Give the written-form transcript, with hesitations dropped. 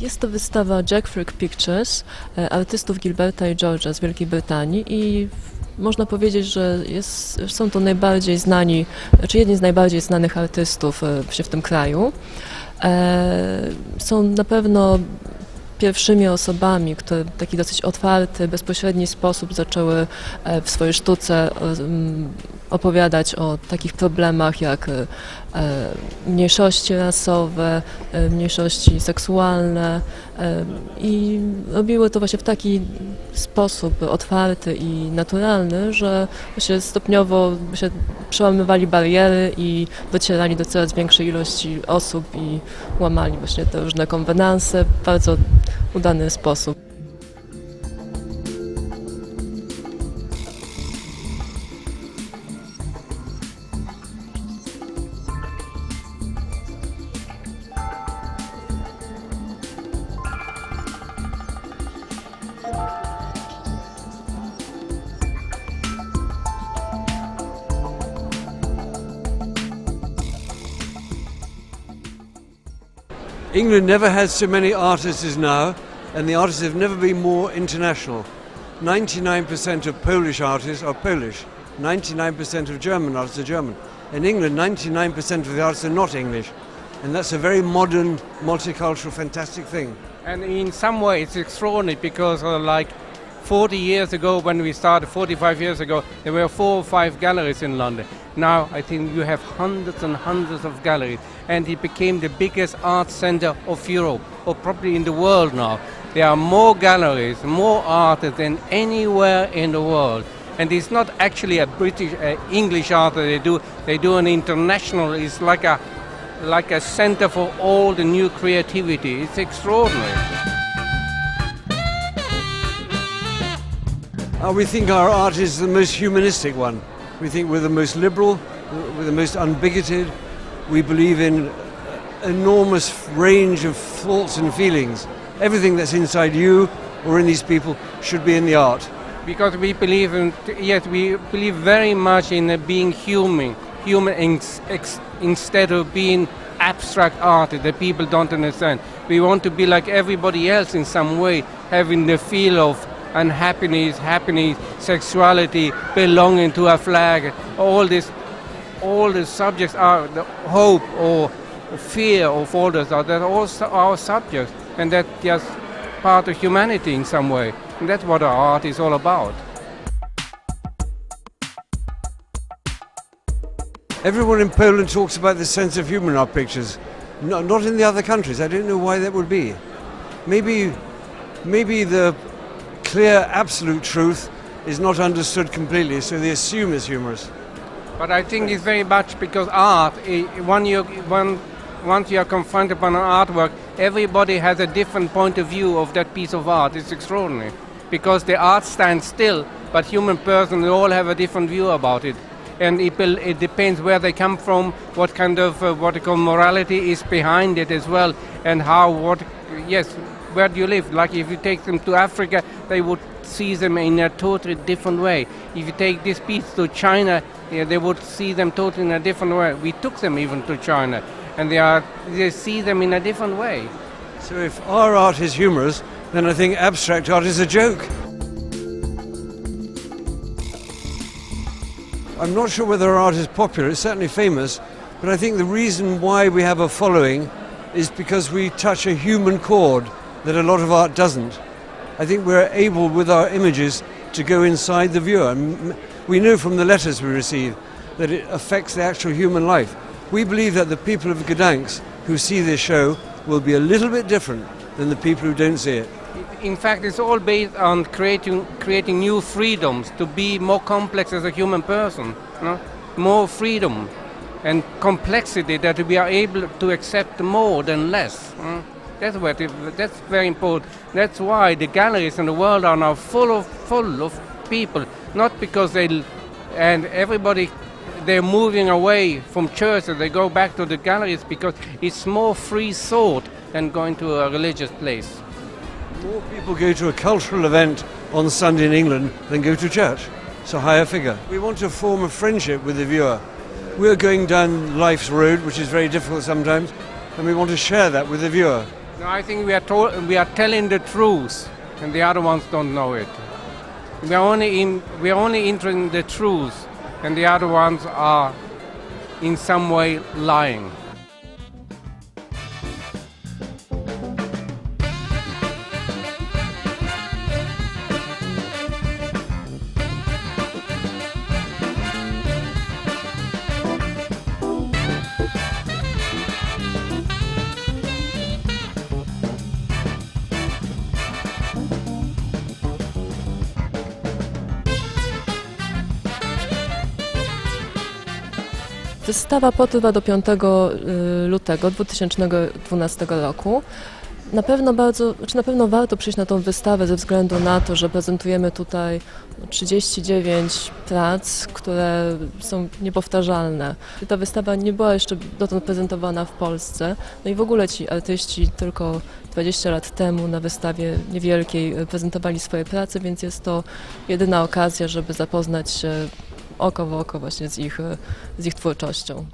Jest to wystawa Jackfrick Pictures, artystów Gilberta i George'a z Wielkiej Brytanii i można powiedzieć, że są to najbardziej znani, czy jedni z najbardziej znanych artystów w tym kraju. Są na pewno pierwszymi osobami, które w taki dosyć otwarty, bezpośredni sposób zaczęły w swojej sztuce opowiadać o takich problemach jak mniejszości rasowe, mniejszości seksualne i robiły to właśnie w taki sposób otwarty i naturalny, że się stopniowo przełamywali bariery i docierali do coraz większej ilości osób i łamali właśnie te różne konwenanse w bardzo udany sposób. England never had so many artists as now, and the artists have never been more international. 99% of Polish artists are Polish, 99% of German artists are German. In England, 99% of the artists are not English, and that's a very modern, multicultural, fantastic thing. And in some way it's extraordinary because like 40 years ago when we started, 45 years ago, there were 4 or 5 galleries in London. Now I think you have hundreds and hundreds of galleries, and it became the biggest art center of Europe, or probably in the world now. There are more galleries, more artists than anywhere in the world. And it's not actually a British, English art that they do an international, it's like a center for all the new creativity. It's extraordinary. We think our art is the most humanistic one. We think we're the most liberal, we're the most unbigoted. We believe in enormous range of thoughts and feelings. Everything that's inside you or in these people should be in the art. Because we believe in, yes, we believe very much in being human instead of being abstract art that people don't understand. We want to be like everybody else in some way, having the feel of unhappiness, happiness, sexuality, belonging to a flag. All the subjects are the hope or fear of all those. They're all our subjects, and that's just part of humanity in some way. And that's what our art is all about. Everyone in Poland talks about the sense of humour in our pictures. Not in the other countries. I don't know why that would be. Maybe the clear absolute truth is not understood completely, so they assume it's humorous. But I think it's very much because art, once you are confronted upon an artwork, everybody has a different point of view of that piece of art. It's extraordinary. Because the art stands still, but human persons, they all have a different view about it. And it depends where they come from, what kind of what they call morality is behind it as well, and where do you live? Like if you take them to Africa, they would see them in a totally different way. If you take this piece to China, they would see them totally in a different way. We took them even to China, and they see them in a different way. So if our art is humorous, then I think abstract art is a joke. I'm not sure whether our art is popular, it's certainly famous, but I think the reason why we have a following is because we touch a human chord that a lot of art doesn't. I think we're able with our images to go inside the viewer. And we know from the letters we receive that it affects the actual human life. We believe that the people of Gdansk who see this show will be a little bit different than the people who don't see it. In fact, it's all based on creating new freedoms, to be more complex as a human person, more freedom and complexity, that we are able to accept more than less. That's very important. That's why the galleries in the world are now full of people, not because they're moving away from churches, they go back to the galleries because it's more free thought than going to a religious place. More people go to a cultural event on Sunday in England than go to church. It's a higher figure. We want to form a friendship with the viewer. We're going down life's road, which is very difficult sometimes, and we want to share that with the viewer. No, I think we are telling the truth, and the other ones don't know it. We are only interested in the truth, and the other ones are in some way lying. Wystawa potrwa do 5 lutego 2012 roku. Na pewno warto przyjść na tą wystawę ze względu na to, że prezentujemy tutaj 39 prac, które są niepowtarzalne. Ta wystawa nie była jeszcze dotąd prezentowana w Polsce, no i w ogóle ci artyści tylko 20 lat temu na wystawie niewielkiej prezentowali swoje prace, więc jest to jedyna okazja, żeby zapoznać się oko w oko właśnie z ich twórczością.